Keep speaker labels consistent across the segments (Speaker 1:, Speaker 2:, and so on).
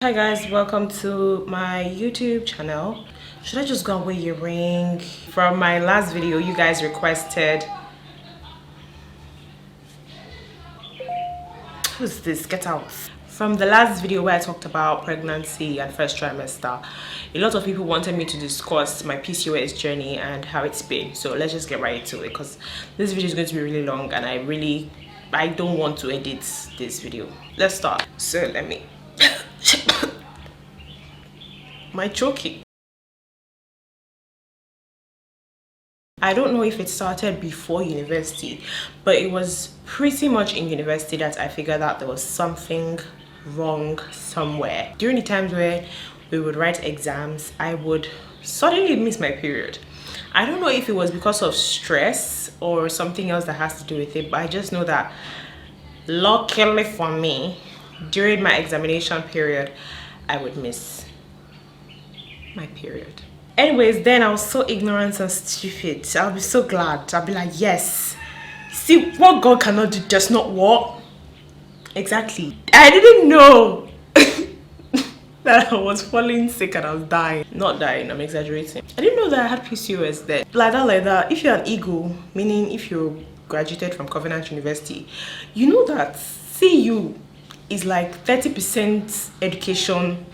Speaker 1: Hi guys, welcome to my YouTube channel. Should I just go and wear your ring? From my last video, you guys requested... Who's this? Get out. From the last video where I talked about pregnancy and first trimester, a lot of people wanted me to discuss my PCOS journey and how it's been. So let's just get right into it because this video is going to be really long and I don't want to edit this video. Let's start. So let me... my choking. I don't know if it started before university, but it was pretty much in university that I figured out there was something wrong somewhere. During the times where we would write exams, I would suddenly miss my period. I don't know if it was because of stress or something else that has to do with it, but I just know that luckily for me, during my examination period, I would miss my period. Anyways, then I was so ignorant and stupid. I'll be so glad. I'll be like, yes. See, what God cannot do does not what? Exactly. I didn't know that I was falling sick and I was dying. Not dying, I'm exaggerating. I didn't know that I had PCOS then. Like that. If you're an eagle, meaning if you graduated from Covenant University, you know that CU is like 30% education,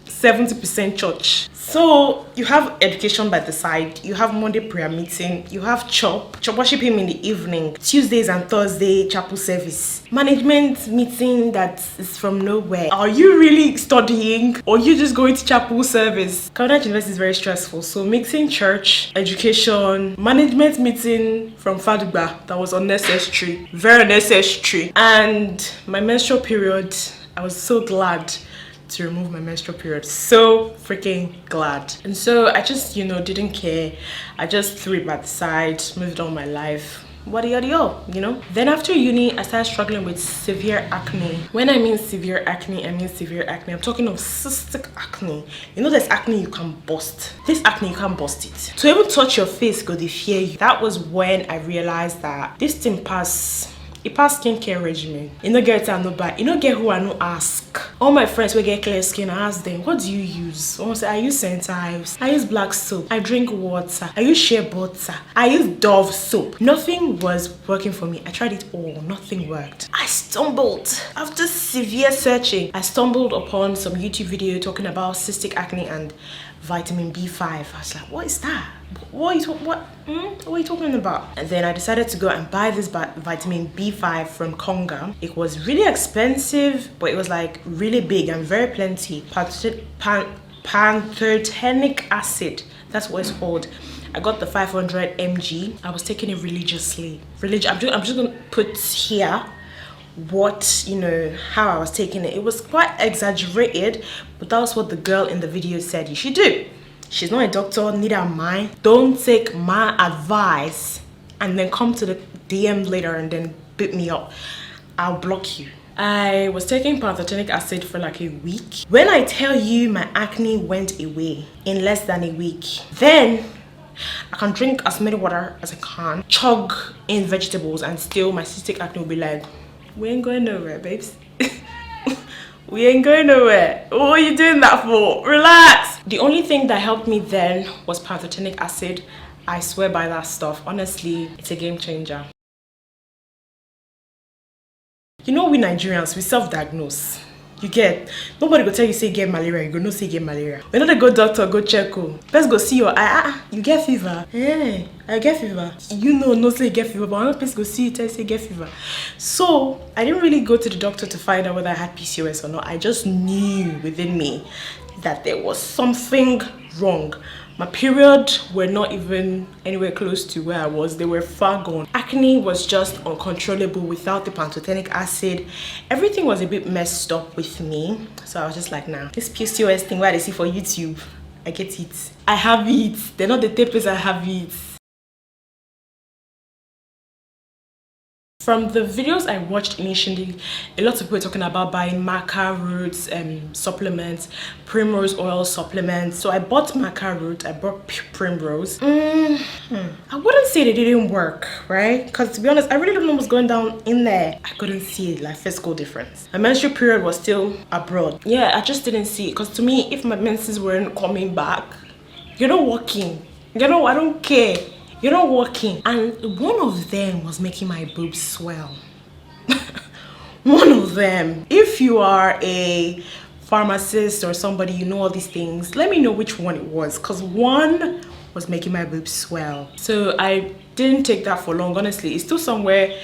Speaker 1: 70% church. So you have education by the side, you have Monday prayer meeting, you have chop worship him in the evening, Tuesdays and Thursday chapel service, management meeting that is from nowhere. Are you really studying or you just going to chapel service? Covenant University is very stressful, so mixing church, education, management meeting from Fadugba, that was unnecessary, very unnecessary. And my menstrual period, I was so glad to remove my menstrual period, so freaking glad. And so I just, didn't care. I just threw it by the side, moved on my life, Then after uni, I started struggling with severe acne. When I mean severe acne, I mean severe acne. I'm talking of cystic acne. There's acne you can bust. This acne, you can't bust it. To even touch your face, go, they fear you. That was when I realized that this thing it passed skincare regimen. You don't get it and no buy. You don't get who I no ask. All my friends will get clear skin. I ask them, what do you use? Someone say, I use Sentives. I use black soap. I drink water. I use shea butter. I use Dove soap. Nothing was working for me. I tried it all. Nothing worked. I stumbled. After severe searching, I stumbled upon some YouTube video talking about cystic acne and vitamin B5. I was like, what is that? What are you talking about? And then I decided to go and buy this vitamin B5 from Konga. It was really expensive, but it was like really big and very plenty. Pantothenic acid, that's what it's called. I got the 500 mg. I was taking it religiously. I'm just gonna put here how I was taking it. It was quite exaggerated, but that was what the girl in the video said you should do. She's not a doctor, neither am I. Don't take my advice and then come to the DM later and then beat me up. I'll block you. I was taking pantothenic acid for like a week. When I tell you my acne went away in less than a week, then I can drink as many water as I can, chug in vegetables, and still my cystic acne will be like, we ain't going nowhere, babes. We ain't going nowhere. What are you doing that for? Relax. The only thing that helped me then was pantothenic acid. I swear by that stuff. Honestly, it's a game changer. We Nigerians, we self-diagnose. You get, nobody go tell you say you get malaria, you go no say you get malaria. When they go doctor, go check. Let's go see your eye. You get fever. Hey, I get fever. No say you get fever, but another person go see you tell you say you get fever. So I didn't really go to the doctor to find out whether I had PCOS or not. I just knew within me that there was something wrong. My periods were not even anywhere close to where I was. They were far gone. Acne was just uncontrollable without the pantothenic acid. Everything was a bit messed up with me. So I was just like, nah. This PCOS thing where I see for YouTube, I get it. I have it. They're not the tapers, I have it. From the videos I watched initially, a lot of people were talking about buying maca roots supplements, primrose oil supplements. So I bought maca root, I bought primrose. I wouldn't say they didn't work, right? Because to be honest, I really don't know what's going down in there. I couldn't see like physical difference. My menstrual period was still abroad. Yeah, I just didn't see it. Because to me, if my menses weren't coming back, you're not working. You know, I don't care. You're not working. And one of them was making my boobs swell. One of them. If you are a pharmacist or somebody, you know all these things, let me know which one it was, because one was making my boobs swell. So I didn't take that for long, honestly. It's still somewhere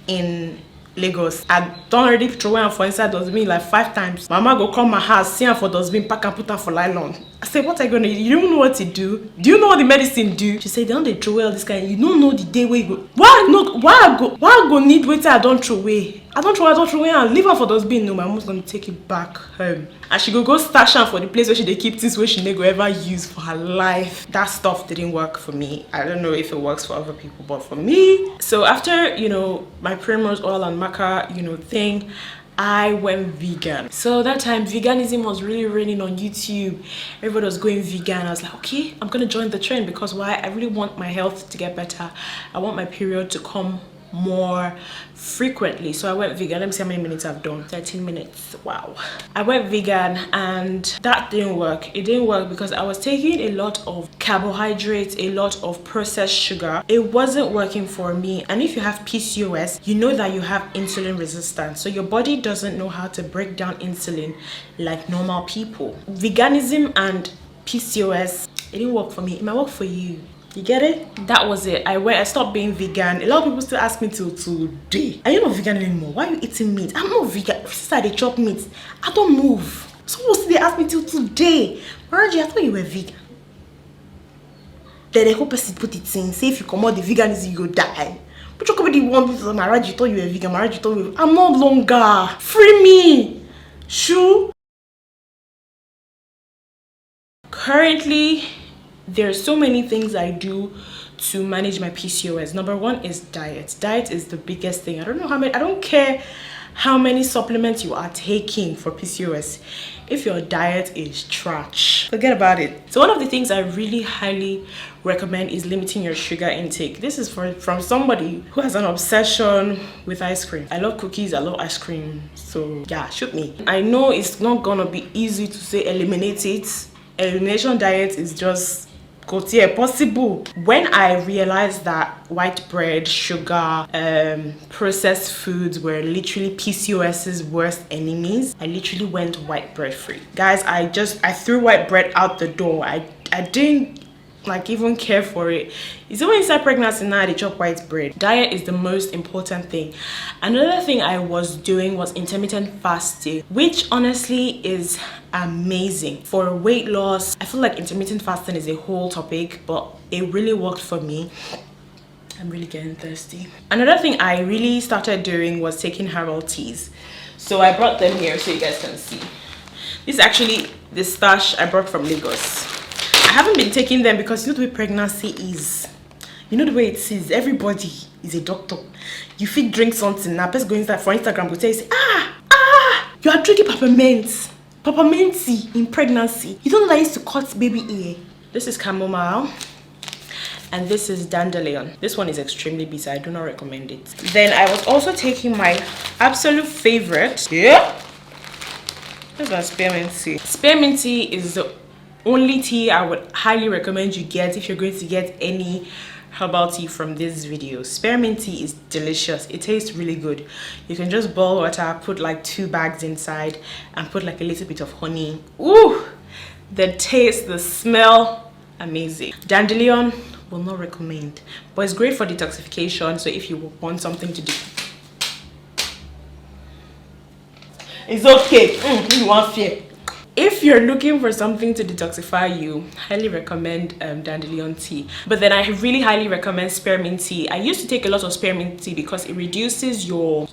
Speaker 1: in Lagos. I don't already throw am for inside dustbin like 5 times. Mama go come my house, see am for dustbin, pack and put am for nylon. I say, what are you gonna do? You don't know what to do? Do you know what the medicine do? She said, don't they throw away all this kind? You don't know the day where you go. Why I go need wait till I don't throw away? I don't throw away and leave her for dustbin. No, my mom's gonna take it back home. And she go stash am for the place where she dey keep things where she never ever use for her life. That stuff didn't work for me. I don't know if it works for other people, but for me. So after, you know, my primrose oil and maca, you know, thing, I went vegan. So that time veganism was really raining on YouTube. Everybody was going vegan. I was like, okay, I'm gonna join the trend, because why? I really want my health to get better. I want my period to come more frequently. So I went vegan. Let me see how many minutes I've done. 13 minutes. Wow. I went vegan and that didn't work. It didn't work because I was taking a lot of carbohydrates, a lot of processed sugar. It wasn't working for me. And if you have PCOS, you know that you have insulin resistance. So your body doesn't know how to break down insulin like normal people. Veganism and PCOS, it didn't work for me. It might work for you. You get it? That was it. I stopped being vegan. A lot of people still ask me till today, are you not vegan anymore? Why are you eating meat? I'm not vegan. Since I chop meat, I don't move. So they ask me till today, Maraji, I thought you were vegan. Then they hope person put it in. Say if you come out the veganism, you go die. But you come the one with Maraji thought you were vegan. Maraji thought you were. I'm not longer. Free me. Shoo. Currently, there are so many things I do to manage my PCOS. Number one is diet. Diet is the biggest thing. I don't care how many supplements you are taking for PCOS. If your diet is trash, forget about it. So one of the things I really highly recommend is limiting your sugar intake. This is from somebody who has an obsession with ice cream. I love cookies, I love ice cream. So yeah, shoot me. I know it's not gonna be easy to say eliminate it. Elimination diet is just possible. When I realized that white bread, sugar, processed foods were literally PCOS's worst enemies, I literally went white bread free. Guys, I threw white bread out the door. I didn't like even care for it. It's only inside pregnancy now they chop white bread. Diet is the most important thing. Another thing I was doing was intermittent fasting, which honestly is amazing for weight loss. I feel like intermittent fasting is a whole topic, but it really worked for me. I'm really getting thirsty. Another thing I really started doing was taking Herald Teas. So I brought them here so you guys can see. This is actually the stash I brought from Lagos. I haven't been taking them because you know the way pregnancy is. You know the way it is. Everybody is a doctor. You fit drink something now. Let's go inside for Instagram. Go tell you, say, you are drinking peppermint tea in pregnancy. You don't know that I used to cut baby ear. This is chamomile. And this is dandelion. This one is extremely bitter. I do not recommend it. Then I was also taking my absolute favorite. Yeah. This is spearmint tea. Spearmint tea is the only tea I would highly recommend you get if you're going to get any herbal tea from this video. Spearmint tea is delicious. It tastes really good. You can just boil water, put like 2 bags inside, and put like a little bit of honey. Ooh, the taste, the smell, amazing. Dandelion, will not recommend, but it's great for detoxification. So if you want something to do, it's okay. You want fear. If you're looking for something to detoxify you, highly recommend dandelion tea. But then I really highly recommend spearmint tea. I used to take a lot of spearmint tea because it reduces your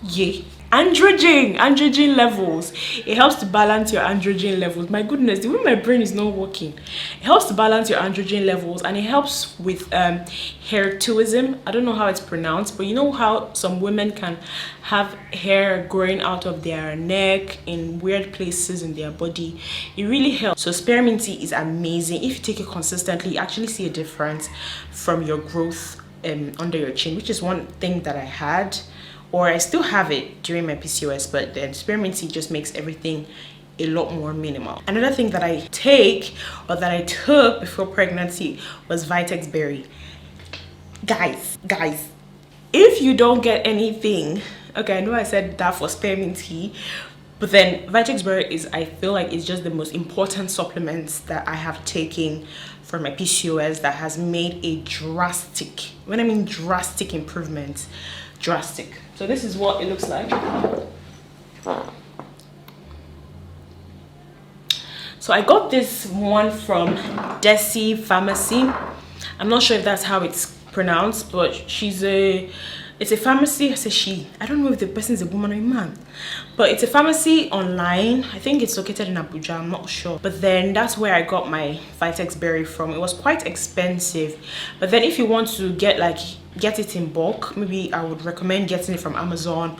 Speaker 1: androgen levels. It helps to balance your androgen levels. My goodness, the way my brain is not working. It helps to balance your androgen levels, and it helps with hirsutism. I don't know how it's pronounced, but you know how some women can have hair growing out of their neck in weird places in their body. It really helps. So spearmint tea is amazing. If you take it consistently, you actually see a difference from your growth under your chin, which is one thing that I had, or I still have it during my PCOS, but then spearmint tea just makes everything a lot more minimal. Another thing that I take, or that I took before pregnancy, was Vitex Berry. Guys, if you don't get anything, okay, I know I said that for spearmint tea, but then Vitex Berry is, I feel like it's just the most important supplements that I have taken for my PCOS that has made a drastic, when I mean drastic improvement, drastic. So this is what it looks like. So I got this one from Desi Pharmacy. I'm not sure if that's how it's pronounced, but it's a pharmacy. I say she. I don't know if the person is a woman or a man, but it's a pharmacy online. I think it's located in Abuja. I'm not sure. But then that's where I got my Vitex Berry from. It was quite expensive, but then if you want to get it in bulk, maybe I would recommend getting it from Amazon,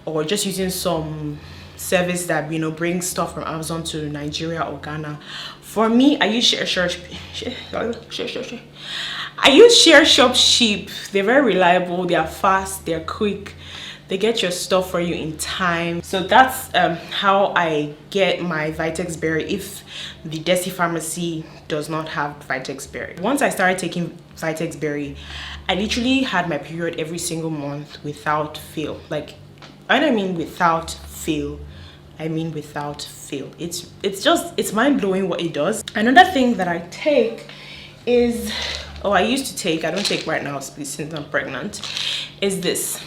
Speaker 1: or just using some service that, you know, brings stuff from Amazon to Nigeria or Ghana. For me, I use Share Shop Sheep. They're very reliable, they are fast, they're quick, they get your stuff for you in time. So that's how I get my Vitex Berry if the Desi Pharmacy does not have Vitex Berry. Once I started taking Vitex Berry, I literally had my period every single month without fail. Like, when I mean without fail, I mean without fail. It's mind-blowing what it does. Another thing that I take is, I used to take, I don't take right now since I'm pregnant, is this.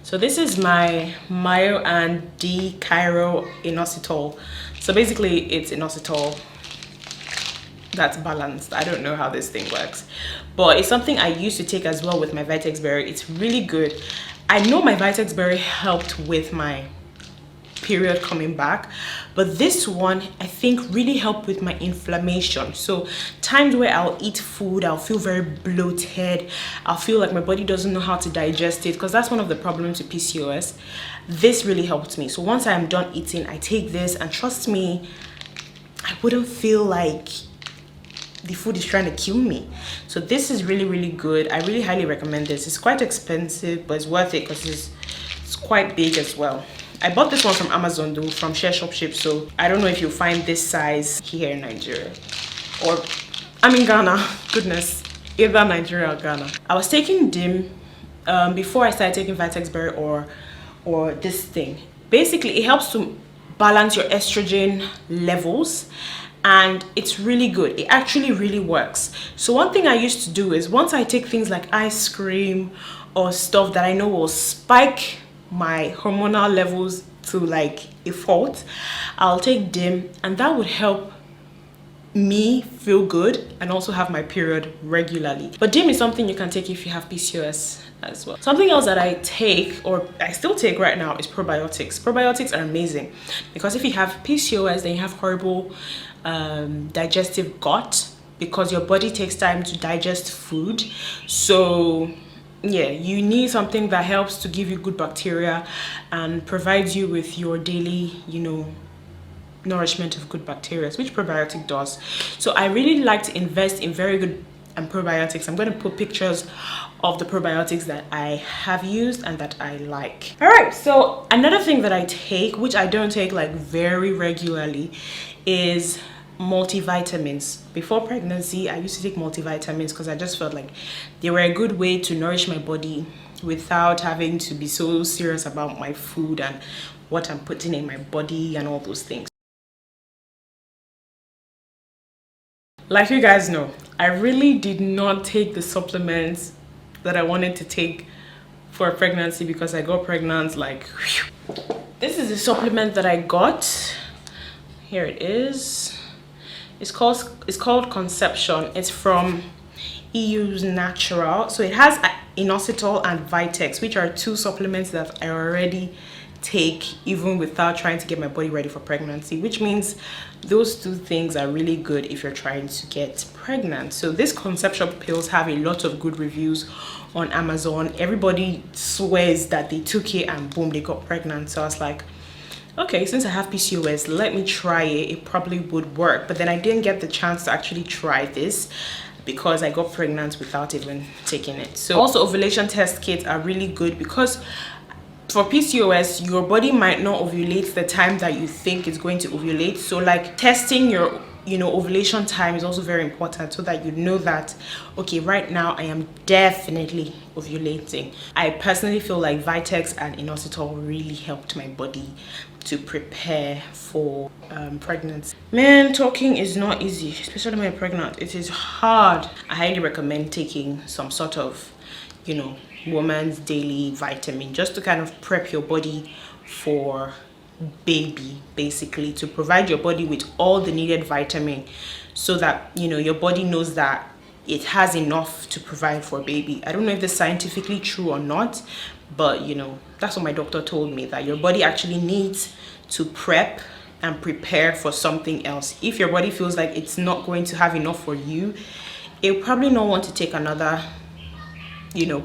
Speaker 1: So this is my Mayo and D Cairo Inositol. So basically it's Inositol that's balanced. I don't know how this thing works, but it's something I used to take as well with my Vitex Berry. It's really good. I know my Vitex Berry helped with my period coming back, but this one I think really helped with my inflammation. So times where I'll eat food, I'll feel very bloated, I'll feel like my body doesn't know how to digest it, because that's one of the problems with PCOS. This really helped me. So once I'm done eating, I take this, and trust me, I wouldn't feel like the food is trying to kill me. So this is really, really good. I really highly recommend this. It's quite expensive, but it's worth it because it's quite big as well. I bought this one from Amazon though, from Share Shop Ship, so I don't know if you'll find this size here in Nigeria, or I'm in Ghana. Goodness, either Nigeria or Ghana. I was taking DIM before I started taking Vitex Berry or this thing. Basically, it helps to balance your estrogen levels, and it's really good. It actually really works. So one thing I used to do is, once I take things like ice cream or stuff that I know will spike my hormonal levels to like a fault, I'll take DIM, and that would help me feel good and also have my period regularly. But DIM is something you can take if you have PCOS as well. Something else that I take, or I still take right now, is probiotics. Probiotics are amazing because if you have PCOS, then you have horrible digestive gut, because your body takes time to digest food. So yeah, you need something that helps to give you good bacteria and provides you with your daily, you know, nourishment of good bacteria, which probiotic does. So I really like to invest in very good probiotics. I'm going to put pictures of the probiotics that I have used and that I like. All right, so another thing that I take, which I don't take like very regularly, is multivitamins. Before pregnancy, I used to take multivitamins because I just felt like they were a good way to nourish my body without having to be so serious about my food and what I'm putting in my body and all those things. Like you guys know, I really did not take the supplements that I wanted to take for a pregnancy because I got pregnant like whew. This is a supplement that I got. Here it is. It's called Conception. It's from EU's natural, so it has Inositol and Vitex, which are two supplements that I already take even without trying to get my body ready for pregnancy, which means those two things are really good if you're trying to get pregnant. So these conceptual pills have a lot of good reviews on Amazon. Everybody swears that they took it and boom, they got pregnant. So I was like, okay, since I have PCOS, let me try it. It probably would work. But then I didn't get the chance to actually try this because I got pregnant without even taking it. So also ovulation test kits are really good because for PCOS, your body might not ovulate the time that you think it's going to ovulate. So like testing your ovulation time is also very important so that you know that, okay, right now I am definitely ovulating. I personally feel like Vitex and Inositol really helped my body to prepare for pregnancy. Man, talking is not easy, especially when you're pregnant. It is hard. I highly recommend taking some sort of woman's daily vitamin just to kind of prep your body for baby, basically to provide your body with all the needed vitamin so that your body knows that it has enough to provide for baby. I don't know if this is scientifically true or not, but that's what my doctor told me, that your body actually needs to prep and prepare for something else. If your body feels like it's not going to have enough for you, it probably not want to take another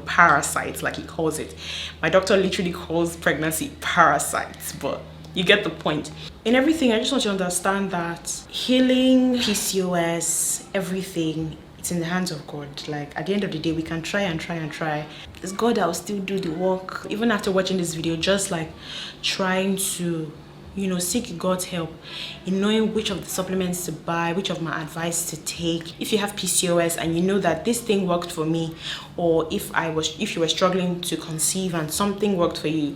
Speaker 1: parasites, like he calls it. My doctor literally calls pregnancy parasites, but you get the point. In everything, I just want you to understand that healing PCOS, everything, it's in the hands of God. Like at the end of the day, we can try and try and try. It's God that will still do the work. Even after watching this video, just like trying to seek God's help in knowing which of the supplements to buy, which of my advice to take. If you have PCOS and you know that this thing worked for me, or if you were struggling to conceive and something worked for you,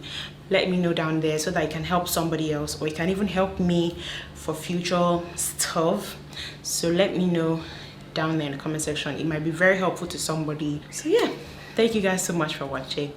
Speaker 1: let me know down there so that I can help somebody else, or you can even help me for future stuff. So let me know down there in the comment section. It might be very helpful to somebody. So yeah, thank you guys so much for watching.